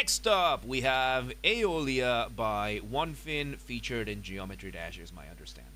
Next up, we have Aeolia by Onefin, featured in Geometry Dash, is my understanding.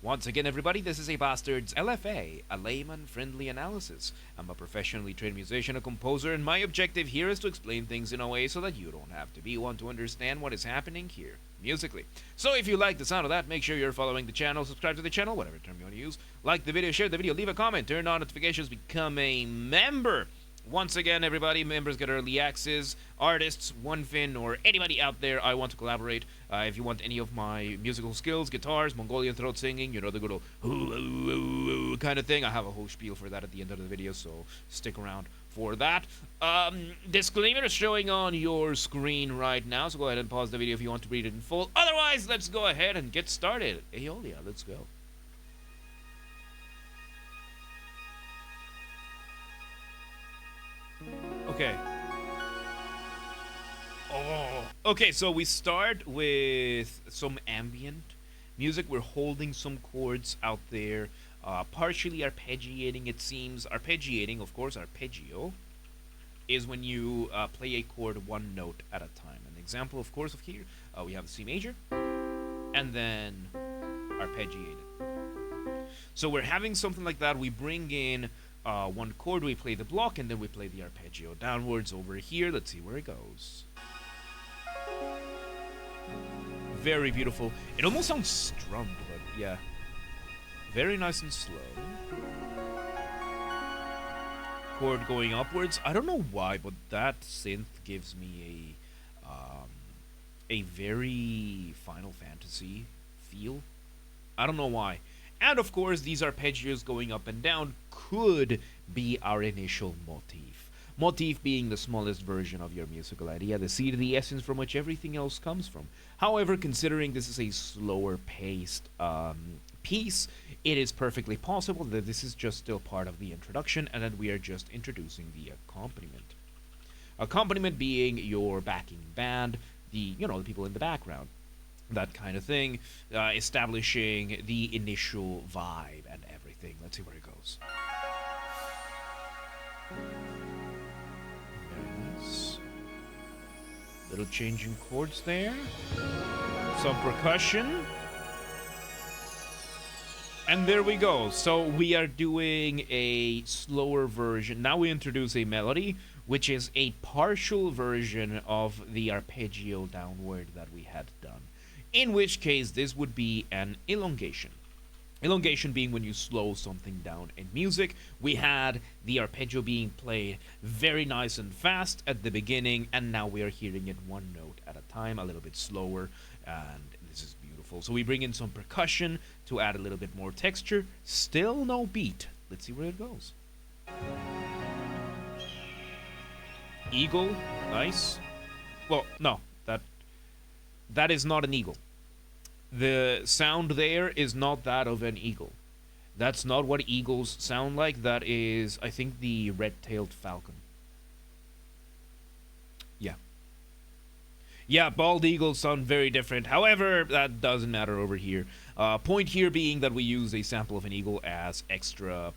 Once again, everybody, this is a Basterd's LFA, a layman-friendly analysis. I'm a professionally trained musician, a composer, and my objective here is to explain things in a way so that you don't have to be one to understand what is happening here, musically. So if you like the sound of that, make sure you're following the channel, subscribe to the channel, whatever term you want to use, like the video, share the video, leave a comment, turn on notifications, become a member. Once again, everybody, members get early access. Artists, Onefin, or anybody out there I want to collaborate. If you want any of my musical skills, guitars, Mongolian throat singing, you know, the good old kind of thing, I have a whole spiel for that at the end of the video, so stick around for that. Disclaimer is showing on your screen right now, so go ahead and pause the video if you want to read it in full. Otherwise, let's go ahead and get started. Aeolia, let's go. Okay. Okay, so we start with some ambient music. We're holding some chords out there, partially arpeggiating, it seems. Arpeggiating, of course, arpeggio, is when you play a chord one note at a time. An example, of course, of here, we have C major, and then arpeggiated. So we're having something like that. We bring in one chord, we play the block, and then we play the arpeggio downwards over here. Let's see where it goes. Very beautiful. It almost sounds strummed, but yeah. Very nice and slow. Chord going upwards. I don't know why, but that synth gives me a very Final Fantasy feel. I don't know why. And of course, these arpeggios going up and down could be our initial motif. Motif being the smallest version of your musical idea, the seed, the essence from which everything else comes from. However, considering this is a slower paced piece, it is perfectly possible that this is just still part of the introduction and that we are just introducing the accompaniment. Accompaniment being your backing band, the people in the background. That kind of thing, establishing the initial vibe and everything. Let's see where it goes. Very nice. Little changing chords there. Some percussion. And there we go. So we are doing a slower version. Now we introduce a melody, which is a partial version of the arpeggio downward that we had done. In which case, this would be an elongation. Elongation being when you slow something down in music. We had the arpeggio being played very nice and fast at the beginning, and now we are hearing it one note at a time, a little bit slower, and this is beautiful. So we bring in some percussion to add a little bit more texture. Still no beat. Let's see where it goes. Eagle, nice. Well, no, that is not an eagle. The sound there is not that of an eagle. That's not what eagles sound like. That is, I think, the red-tailed falcon. Yeah. Yeah, bald eagles sound very different. However, that doesn't matter over here. Point here being that we use a sample of an eagle as extra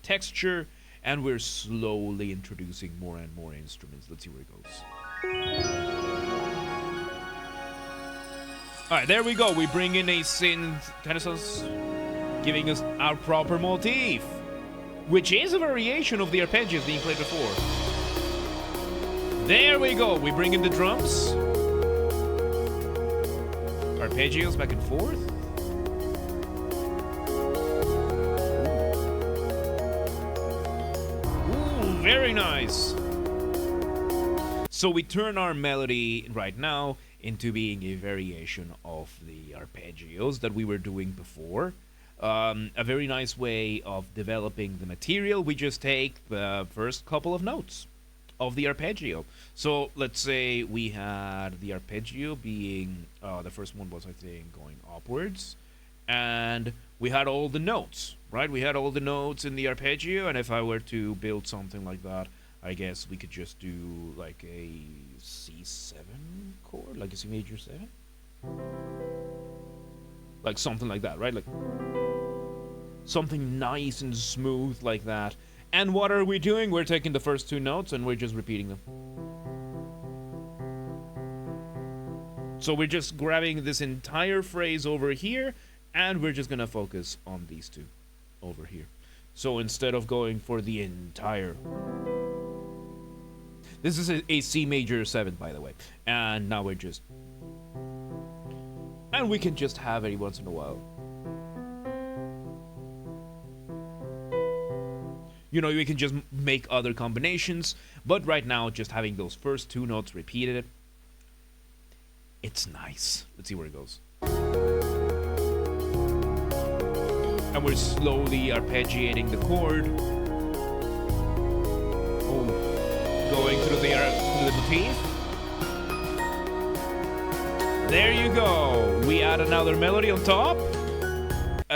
texture, and we're slowly introducing more and more instruments. Let's see where it goes. Alright, there we go. We bring in a synth, kind of giving us our proper motif, which is a variation of the arpeggios being played before. There we go. We bring in the drums. Arpeggios back and forth. Ooh, very nice. So we turn our melody right now into being a variation of the arpeggios that we were doing before. A very nice way of developing the material. We just take the first couple of notes of the arpeggio. So let's say we had the arpeggio being, the first one was, I think, going upwards. And we had all the notes, right? We had all the notes in the arpeggio, and if I were to build something like that, I guess we could just do like a C7 chord, like a C major 7. Like something like that, right? Like something nice and smooth like that. And what are we doing? We're taking the first two notes and we're just repeating them. So we're just grabbing this entire phrase over here, and we're just gonna focus on these two over here. So instead of going for the entire, this is a C major 7, by the way, and now we're just, and we can just have every once in a while. You know, we can just make other combinations, but right now, just having those first two notes repeated, it's nice. Let's see where it goes. And we're slowly arpeggiating the chord. Oh, going through the motif. There you go. We add another melody on top.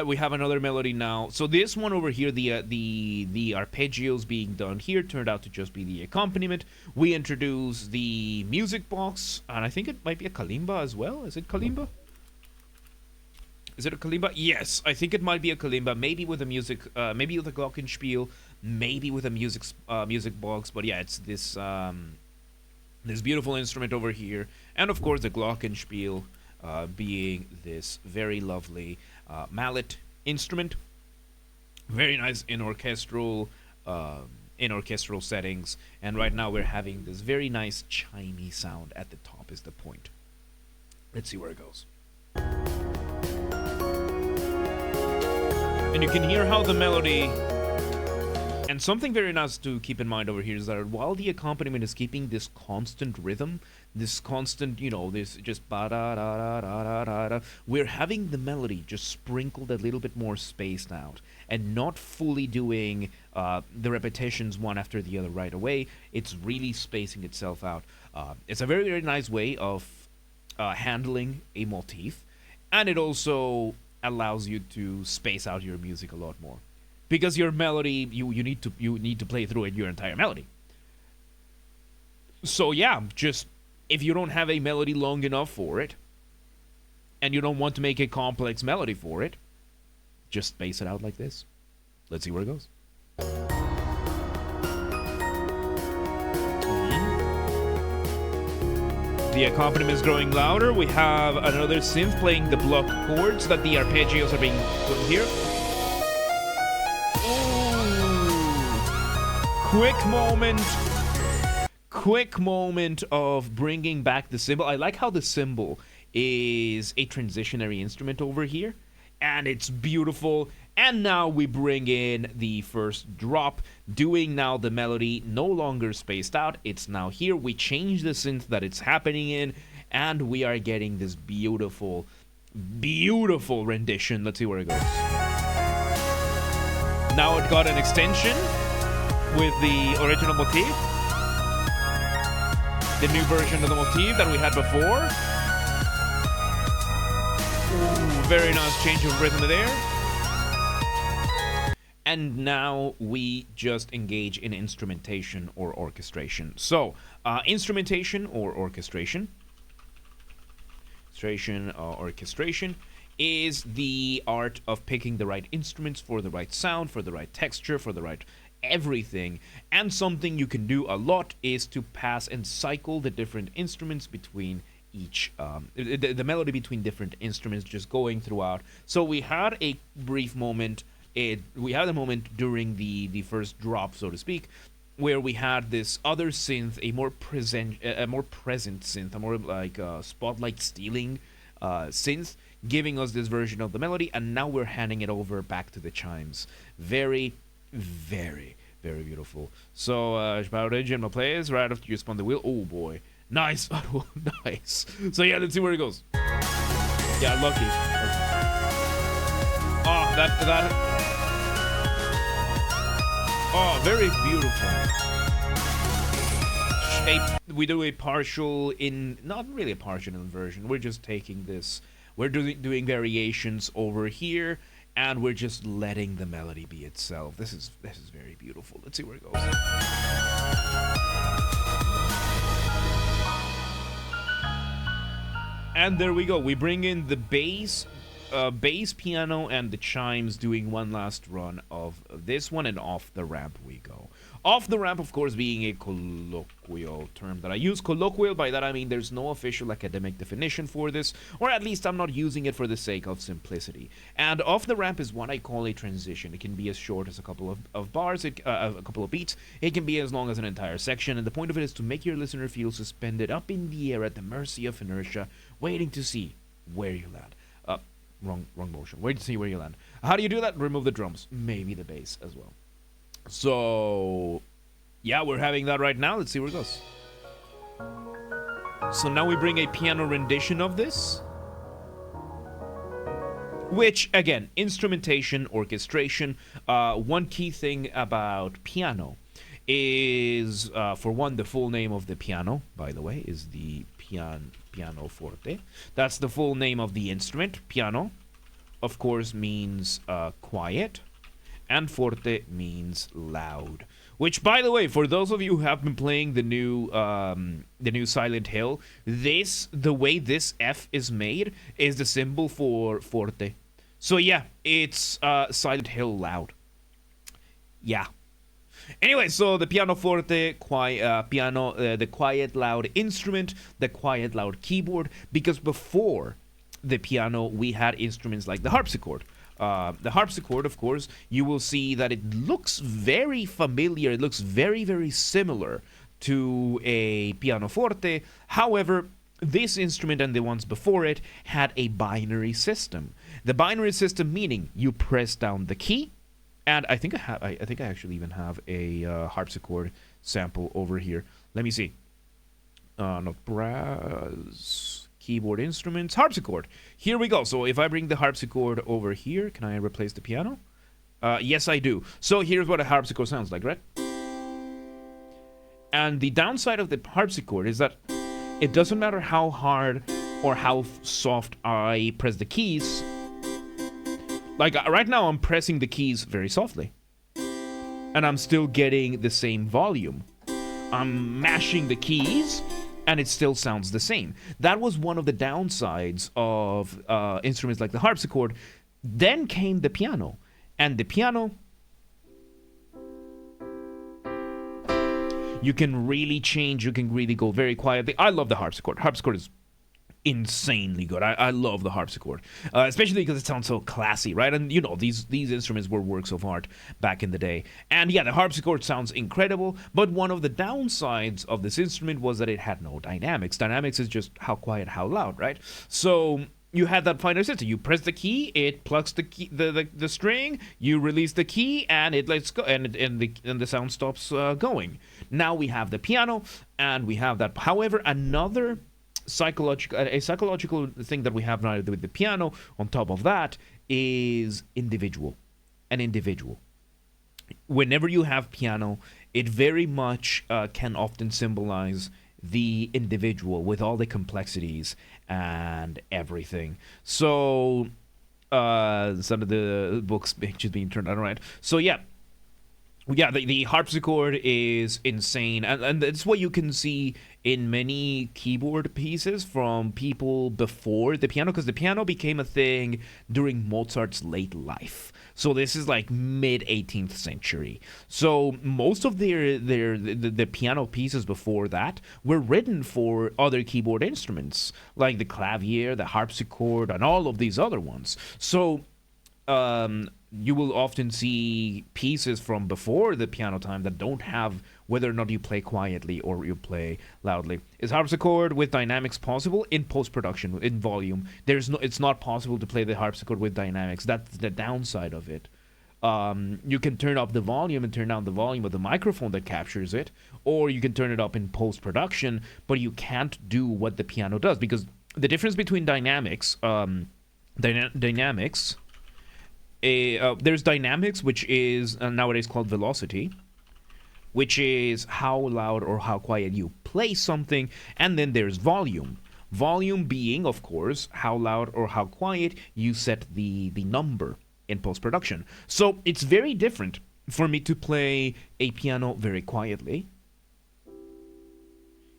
We have another melody now. So this one over here, the arpeggios being done here turned out to just be the accompaniment. We introduce the music box, and I think it might be a kalimba as well. Is it kalimba? Is it a kalimba? Yes, I think it might be a kalimba. Maybe with a music, maybe with a glockenspiel, maybe with a music box. But yeah, it's this this beautiful instrument over here, and of course the glockenspiel being this very lovely mallet instrument, very nice in orchestral settings. And right now we're having this very nice chimey sound at the top is the point. Let's see where it goes. And you can hear how the melody, and something very nice to keep in mind over here is that while the accompaniment is keeping this constant rhythm, this constant, you know, this just ba-da-da-da-da-da-da, we're having the melody just sprinkled a little bit more spaced out and not fully doing the repetitions one after the other right away. It's really spacing itself out. It's a very, very nice way of handling a motif, and it also allows you to space out your music a lot more. Because your melody, you need to play through it your entire melody. So yeah, just if you don't have a melody long enough for it, and you don't want to make a complex melody for it, just space it out like this. Let's see where it goes. The accompaniment is growing louder. We have another synth playing the block chords that the arpeggios are being put here. Quick moment of bringing back the cymbal. I like how the cymbal is a transitionary instrument over here, and it's beautiful. And now we bring in the first drop, doing now the melody no longer spaced out. It's now here. We change the synth that it's happening in, and we are getting this beautiful, beautiful rendition. Let's see where it goes. Now it got an extension with the original motif, the new version of the motif that we had before. Ooh, very nice change of rhythm there. And now we just engage in instrumentation or orchestration. So, instrumentation or orchestration. Orchestration is the art of picking the right instruments for the right sound, for the right texture, for the right everything. And something you can do a lot is to pass and cycle the different instruments between each, the melody between different instruments, just going throughout. So we had a brief moment. We had a moment during the first drop, so to speak, where we had this other synth, a more present synth, a more like spotlight stealing synth, giving us this version of the melody, and now we're handing it over back to the chimes. Very, very, very beautiful. So, original plays right after you spun the wheel. Oh boy, nice, nice. So yeah, let's see where it goes. Yeah, lucky. Oh, that. Oh, very beautiful. We do a partial in, not really a partial inversion. We're just taking this. We're doing variations over here, and we're just letting the melody be itself. This is very beautiful. Let's see where it goes. And there we go. We bring in the bass piano and the chimes, doing one last run of this one, and off the ramp we go. Off the ramp, of course, being a colloquial term that I use. Colloquial, by that I mean there's no official academic definition for this, or at least I'm not using it for the sake of simplicity. And off the ramp is what I call a transition. It can be as short as a couple of bars, a couple of beats. It can be as long as an entire section, and the point of it is to make your listener feel suspended up in the air at the mercy of inertia, waiting to see where you land. Wrong motion. Wait to see where you land. How do you do that? Remove the drums. Maybe the bass as well. So, yeah, we're having that right now. Let's see where it goes. So now we bring a piano rendition of this. Which, again, instrumentation, orchestration. One key thing about piano is, for one, the full name of the piano, by the way, is the pianoforte. That's the full name of the instrument. Piano, of course, means quiet. And forte means loud. Which, by the way, for those of you who have been playing the new Silent Hill, the way this F is made is the symbol for forte. So yeah, it's Silent Hill loud. Yeah. Anyway, so the pianoforte, the quiet loud instrument, the quiet loud keyboard, because before the piano we had instruments like the harpsichord. The harpsichord, of course, you will see that it looks very familiar. It looks very, very similar to a pianoforte. However, this instrument and the ones before it had a binary system. The binary system meaning you press down the key, and I think I actually even have a harpsichord sample over here. Let me see. Not brass. Keyboard instruments, harpsichord. Here we go. So if I bring the harpsichord over here, can I replace the piano? Yes, I do. So here's what a harpsichord sounds like, right? And the downside of the harpsichord is that it doesn't matter how hard or how soft I press the keys. Like right now, I'm pressing the keys very softly. And I'm still getting the same volume. I'm mashing the keys, and it still sounds the same. That was one of the downsides of instruments like the harpsichord. Then came the piano. And the piano, you can really change, you can really go very quietly. I love the harpsichord. Harpsichord is insanely good. I love the harpsichord, especially because it sounds so classy, right? And you know, these instruments were works of art back in the day. And yeah, the harpsichord sounds incredible, but one of the downsides of this instrument was that it had no dynamics. Dynamics is just how quiet, how loud, right? So you had that finer system. You press the key, it plucks the key, the string, you release the key, and it lets go, and the sound stops going. Now we have the piano, and we have that. However, another psychological thing that we have now with the piano on top of that is an individual. Whenever you have piano, it very much can often symbolize the individual with all the complexities and everything. So some of the books just being turned on, right? So yeah, the harpsichord is insane, and that's what you can see in many keyboard pieces from people before the piano, because the piano became a thing during Mozart's late life. So this is like mid 18th century. So most of the piano pieces before that were written for other keyboard instruments, like the clavier, the harpsichord, and all of these other ones. So you will often see pieces from before the piano time that don't have whether or not you play quietly or you play loudly. Is harpsichord with dynamics possible? In post-production, in volume, it's not possible to play the harpsichord with dynamics. That's the downside of it. You can turn up the volume and turn down the volume of the microphone that captures it, or you can turn it up in post-production, but you can't do what the piano does, because the difference between dynamics, there's dynamics, which is nowadays called velocity, which is how loud or how quiet you play something, and then there's volume. Volume being, of course, how loud or how quiet you set the number in post-production. So it's very different for me to play a piano very quietly.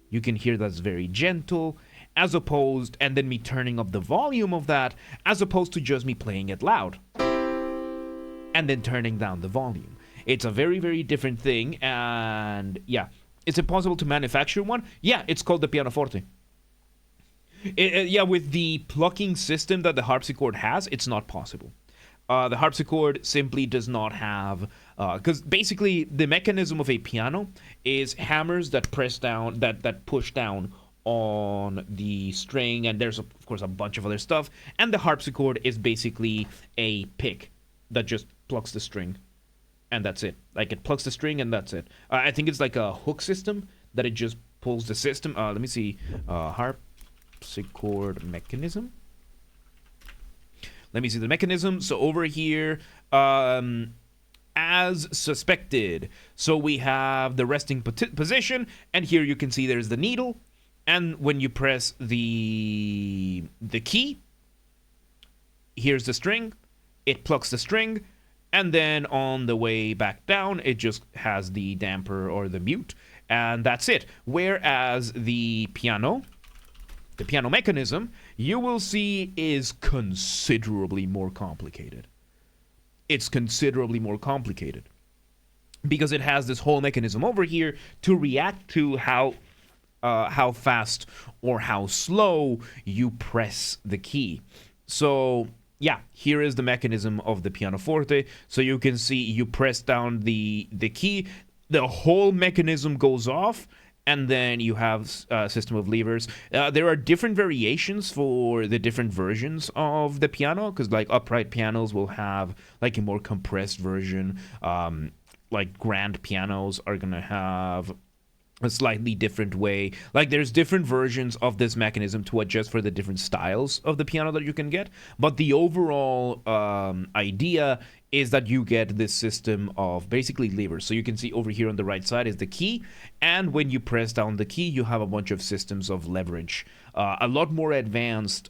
You can hear that's very gentle, as opposed, and then me turning up the volume of that, as opposed to just me playing it loud and then turning down the volume. It's a very, very different thing, and yeah. Is it possible to manufacture one? Yeah, it's called the pianoforte. Yeah, with the plucking system that the harpsichord has, it's not possible. The harpsichord simply does not have, because basically the mechanism of a piano is hammers that press down, that push down on the string, and there's of course a bunch of other stuff. And the harpsichord is basically a pick that just plucks the string, and that's it. Like it plucks the string, and that's it. I think it's like a hook system that it just pulls the system. Let me see, harpsichord mechanism. Let me see the mechanism. So over here, as suspected. So we have the resting position, and here you can see there's the needle. And when you press the key, here's the string. It plucks the string, and then on the way back down, it just has the damper or the mute, and that's it. Whereas the piano mechanism, you will see, is considerably more complicated. It's considerably more complicated because it has this whole mechanism over here to react to how fast or how slow you press the key. So yeah, here is the mechanism of the pianoforte. So you can see you press down the key, the whole mechanism goes off, and then you have a system of levers. There are different variations for the different versions of the piano, because like upright pianos will have like a more compressed version. Like grand pianos are gonna have a slightly different way. Like there's different versions of this mechanism to adjust for the different styles of the piano that you can get. But the overall idea is that you get this system of basically levers. So you can see over here on the right side is the key, and when you press down the key, you have a bunch of systems of leverage. A lot more advanced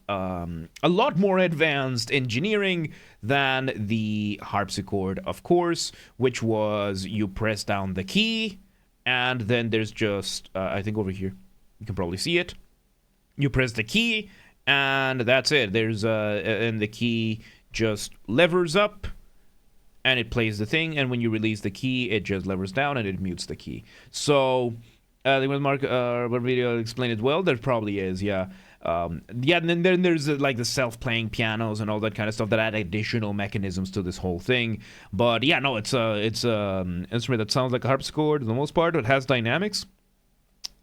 engineering than the harpsichord, of course, which was you press down the key, and then there's just, I think over here, you can probably see it. You press the key, and that's it. There's, and the key just levers up, and it plays the thing, and when you release the key, it just levers down, and it mutes the key. So, I think Mark, what video explained it well? There probably is, yeah. Yeah, and then there's like the self-playing pianos and all that kind of stuff that add additional mechanisms to this whole thing. But yeah, no, it's an instrument that sounds like a harpsichord for the most part. It has dynamics.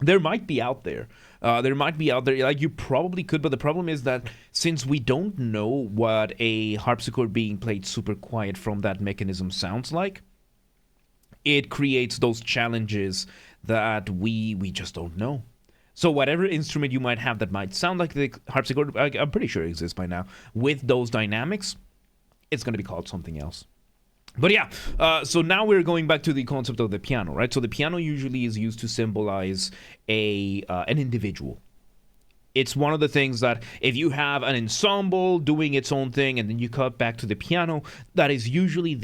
There might be out there. Like you probably could, but the problem is that since we don't know what a harpsichord being played super quiet from that mechanism sounds like, it creates those challenges that we just don't know. So whatever instrument you might have that might sound like the harpsichord, I'm pretty sure it exists by now, with those dynamics, it's going to be called something else. But yeah, so now we're going back to the concept of the piano, right? So the piano usually is used to symbolize an individual. It's one of the things that if you have an ensemble doing its own thing and then you cut back to the piano, that is usually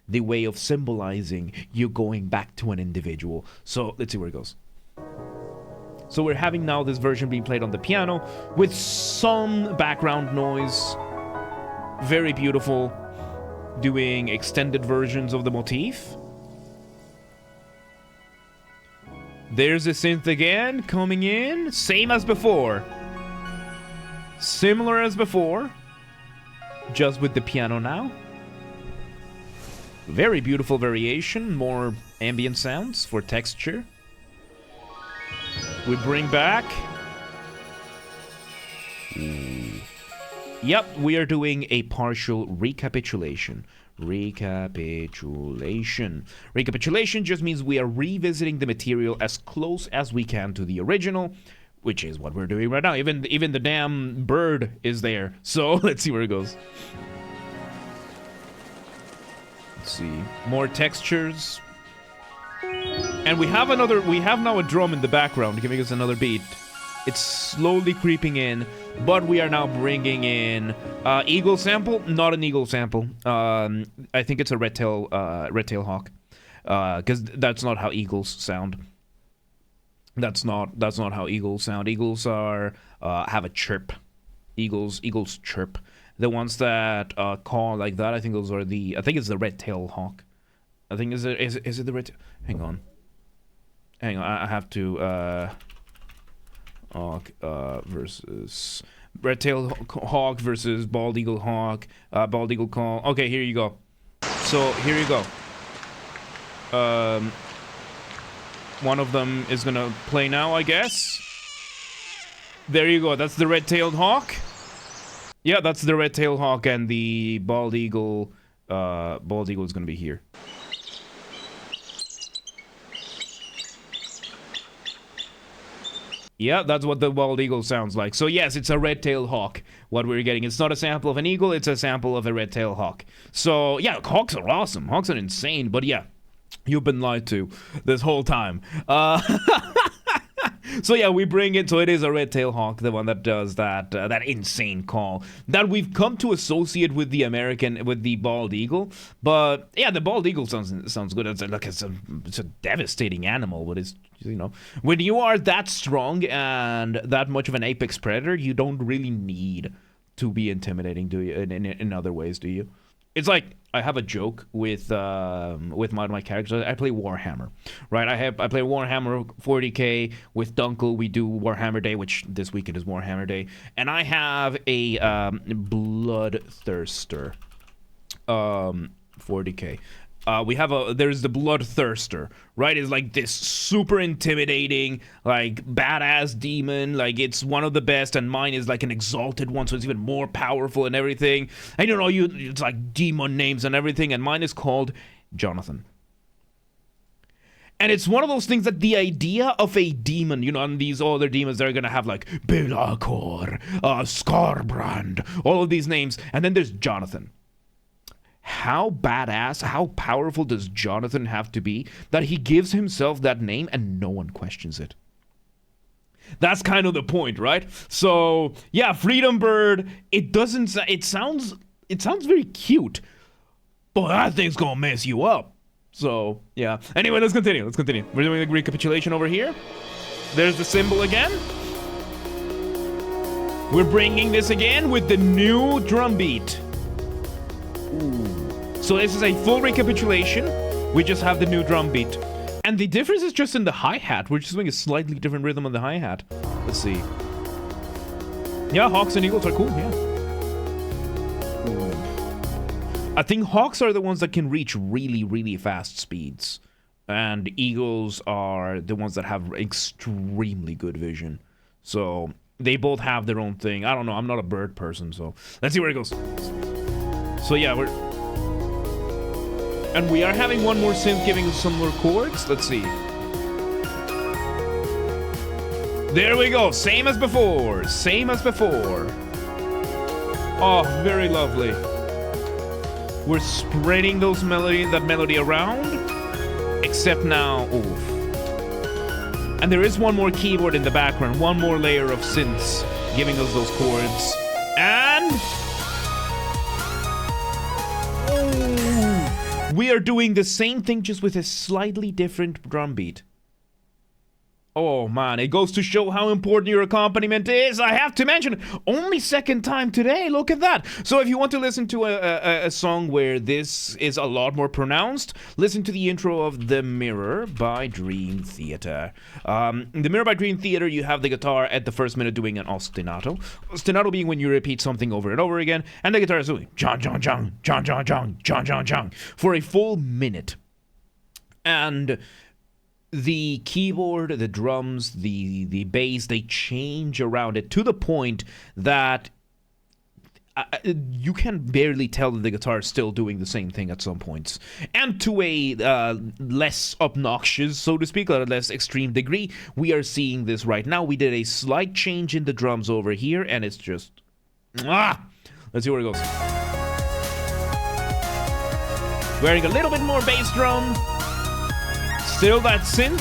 the way of symbolizing you going back to an individual. So let's see where it goes. So we're having now this version being played on the piano with some background noise. Very beautiful. Doing extended versions of the motif. There's the synth again, coming in. Same as before. Similar as before. Just with the piano now. Very beautiful variation. More ambient sounds for texture. We bring back... Yep, we are doing a partial recapitulation. Recapitulation just means we are revisiting the material as close as we can to the original, which is what we're doing right now. Even the damn bird is there. So let's see where it goes. Let's see. More textures. And we have now a drum in the background giving us another beat. It's slowly creeping in, but we are now bringing in eagle sample. Not an eagle sample. I think it's a red-tail hawk, because that's not how eagles sound. That's not how eagles sound. Eagles are have a chirp. Eagles chirp. The ones that call like that, I think it's the red-tail hawk. I think is it the red? Hang on. I have to hawk versus red-tailed hawk versus bald eagle hawk. Bald eagle call. Okay, here you go. So here you go. One of them is gonna play now, I guess. There you go. That's the red-tailed hawk. Yeah, that's the red-tailed hawk, and the bald eagle. Bald eagle is gonna be here. Yeah, that's what the bald eagle sounds like. So yes, it's a red-tailed hawk. What we're getting, it's not a sample of an eagle, it's a sample of a red-tailed hawk. So yeah, hawks are awesome. Hawks are insane, but yeah, you've been lied to this whole time. So yeah, we bring it. So it is a red-tailed hawk, the one that does that that insane call that we've come to associate with the bald eagle. But yeah, the bald eagle sounds good. It's a devastating animal, but it's, you know, when you are that strong and that much of an apex predator, you don't really need to be intimidating, do you? In other ways, do you? It's like, I have a joke with my characters. I play Warhammer, right? I play Warhammer 40k with Dunkel. We do Warhammer Day, which this weekend is Warhammer Day, and I have a Bloodthirster 40k. There's the Bloodthirster, right? It's like this super intimidating, like, badass demon. Like, it's one of the best, and mine is like an exalted one, so it's even more powerful and everything. And you know, it's like demon names and everything, and mine is called Jonathan. And it's one of those things that the idea of a demon, you know, and these other demons, they're gonna have like Belacor, Skarbrand, all of these names, and then there's Jonathan. How badass, how powerful does Jonathan have to be that he gives himself that name and no one questions it? That's kind of the point, right? So, yeah, Freedom Bird, it sounds very cute, but that thing's gonna mess you up. So, yeah. Anyway, let's continue. We're doing a recapitulation over here. There's the symbol again. We're bringing this again with the new drum beat. Ooh. So this is a full recapitulation. We just have the new drum beat. And the difference is just in the hi-hat. We're just doing a slightly different rhythm on the hi-hat. Let's see. Yeah, hawks and eagles are cool, yeah. Ooh. I think hawks are the ones that can reach really, really fast speeds. And eagles are the ones that have extremely good vision. So they both have their own thing. I don't know, I'm not a bird person, so let's see where it goes. So yeah, and we are having one more synth giving us some more chords. Let's see. There we go. Same as before. Oh, very lovely. We're spreading that melody around. Except now, oof. And there is one more keyboard in the background. One more layer of synths giving us those chords. And we are doing the same thing, just with a slightly different drum beat. Oh man, it goes to show how important your accompaniment is. I have to mention, only second time today, look at that. So if you want to listen to a song where this is a lot more pronounced, listen to the intro of The Mirror by Dream Theater. The Mirror by Dream Theater, you have the guitar at the first minute doing an ostinato. Ostinato being when you repeat something over and over again, and the guitar is doing John, John, John, John, John, John, John, John, John, for a full minute. And the keyboard, the drums, the bass, they change around it to the point that you can barely tell that the guitar is still doing the same thing at some points. And to a less obnoxious, so to speak, a less extreme degree, we are seeing this right now. We did a slight change in the drums over here, and it's just... Let's see where it goes. Wearing a little bit more bass drum. Still that synth.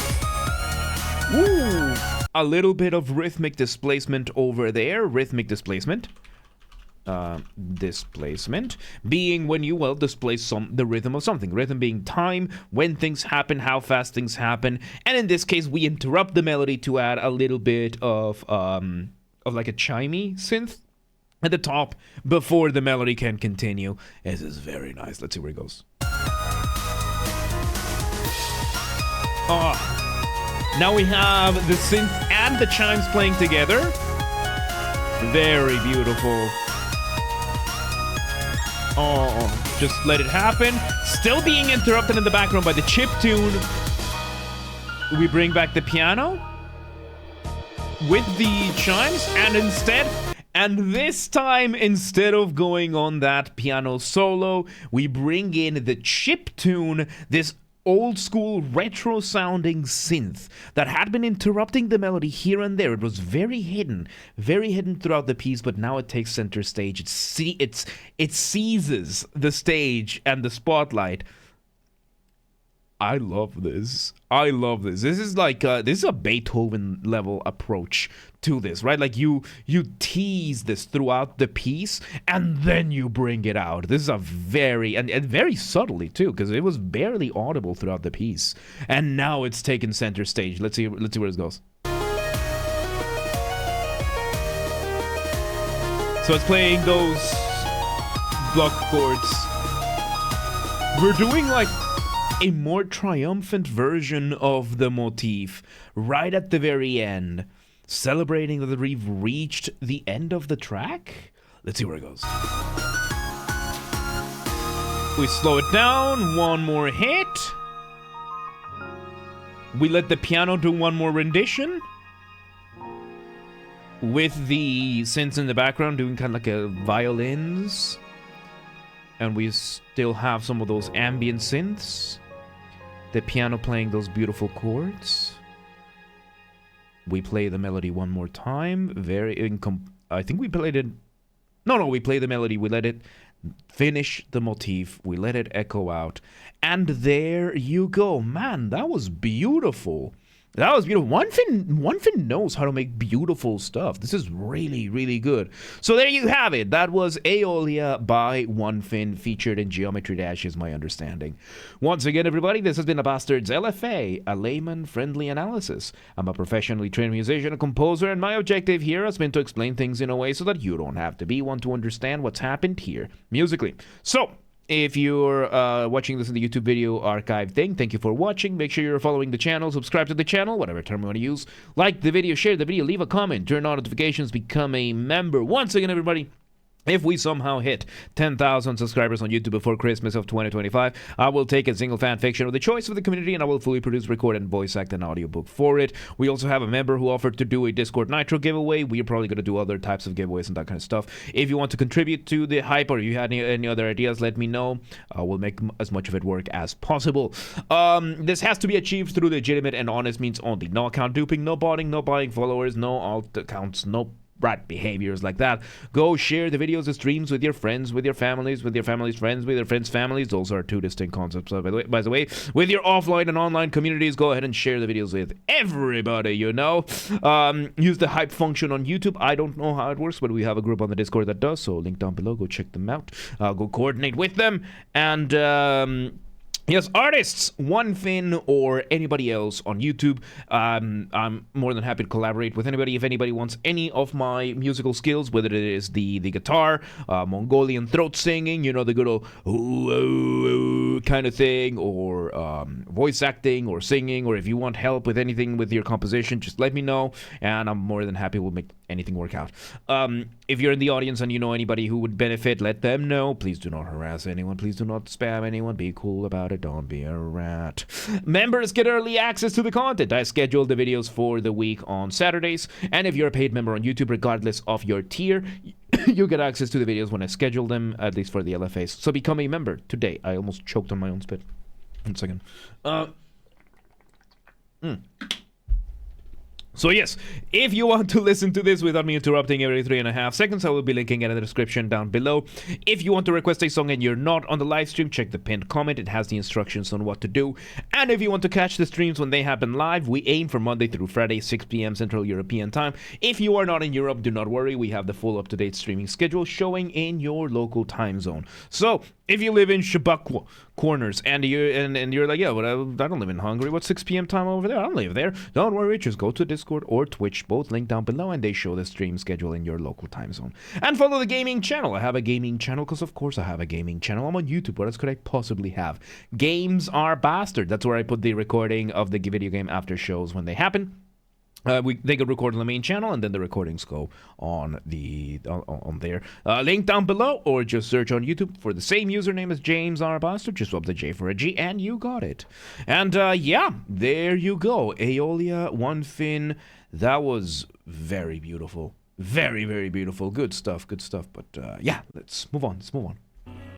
Ooh. A little bit of rhythmic displacement over there. Rhythmic displacement. Displacement being when you, well, displace the rhythm of something. Rhythm being time, when things happen, how fast things happen. And in this case, we interrupt the melody to add a little bit of like a chimey synth at the top before the melody can continue. This is very nice. Let's see where it goes. Now we have the synth and the chimes playing together. Very beautiful. Oh, just let it happen. Still being interrupted in the background by the chip tune. We bring back the piano with the chimes, and this time, instead of going on that piano solo, we bring in the chip tune, this old school retro sounding synth that had been interrupting the melody here and there. It was very hidden throughout the piece, but now it takes center stage. It seizes the stage and the spotlight. I love this. This is like this is a Beethoven level approach to this, right? Like you tease this throughout the piece and then you bring it out. This is a very and very subtly too, because it was barely audible throughout the piece, and now it's taken center stage. Let's see where it goes. So it's playing those block chords. We're doing like a more triumphant version of the motif right at the very end, celebrating that we've reached the end of the track. Let's see where it goes. We slow it down, one more hit. We let the piano do one more rendition, with the synths in the background doing kind of like a violins. And we still have some of those ambient synths. The piano playing those beautiful chords. We play the melody one more time. I think we played it. No, we play the melody. We let it finish the motif. We let it echo out. And there you go. Man, that was beautiful. That was beautiful. Onefin knows how to make beautiful stuff. This is really, really good. So there you have it. That was Aeolia by Onefin, featured in Geometry Dash, is my understanding. Once again, everybody, this has been a Basterd's LFA, a layman-friendly analysis. I'm a professionally trained musician and composer, and my objective here has been to explain things in a way so that you don't have to be one to understand what's happened here musically. So, if you're watching this in the YouTube video archive thing, thank you for watching. Make sure you're following the channel, subscribe to the channel, whatever term you want to use. Like the video, share the video, leave a comment, turn on notifications, become a member. Once again, everybody, if we somehow hit 10,000 subscribers on YouTube before Christmas of 2025, I will take a single fan fiction of the choice of the community, and I will fully produce, record, and voice act an audiobook for it. We also have a member who offered to do a Discord Nitro giveaway. We are probably going to do other types of giveaways and that kind of stuff. If you want to contribute to the hype, or you had any other ideas, let me know. We'll make as much of it work as possible. This has to be achieved through legitimate and honest means only. No account duping, no botting, no buying followers, no alt accounts, no rat behaviors like that. Go share the videos and streams with your friends, with your families, with your family's friends, with your friends' families. Those are two distinct concepts, by the way. With your offline and online communities, go ahead and share the videos with everybody, you know. Use the hype function on YouTube. I don't know how it works, but we have a group on the Discord that does, so link down below. Go check them out. Go coordinate with them. And yes, artists, Onefin or anybody else on YouTube, I'm more than happy to collaborate with anybody. If anybody wants any of my musical skills, whether it is the guitar, Mongolian throat singing, you know, the good old ooh, ooh, ooh kind of thing, or voice acting or singing, or if you want help with anything with your composition, just let me know, and I'm more than happy. We'll make anything work out. If you're in the audience and you know anybody who would benefit, let them know. Please do not harass anyone. Please do not spam anyone. Be cool about it. Don't be a rat. Members get early access to the content. I schedule the videos for the week on Saturdays. And if you're a paid member on YouTube, regardless of your tier, you get access to the videos when I schedule them, at least for the LFAs. So become a member today. I almost choked on my own spit. 1 second. So yes, if you want to listen to this without me interrupting every 3.5 seconds, I will be linking it in the description down below. If you want to request a song and you're not on the live stream, check the pinned comment. It has the instructions on what to do. And if you want to catch the streams when they happen live, we aim for Monday through Friday, 6 p.m. Central European Time. If you are not in Europe, do not worry. We have the full up-to-date streaming schedule showing in your local time zone. So if you live in Shabak corners and you're like, yeah, but I don't live in Hungary. What's 6 p.m. time over there? I don't live there. Don't worry, just go to Discord. Discord or Twitch, both linked down below, and they show the stream schedule in your local time zone. And follow the gaming channel. I have a gaming channel because, of course, I have a gaming channel. I'm on YouTube. What else could I possibly have? Games Are Bastard. That's where I put the recording of the video game after shows when they happen. They get recorded on the main channel, and then the recordings go on there. Link down below, or just search on YouTube for the same username as James R. Bastard. Just swap the J for a G, and you got it. And yeah, there you go. Aeolia, Onefin. That was very beautiful. Very, very beautiful. Good stuff, good stuff. But yeah, let's move on.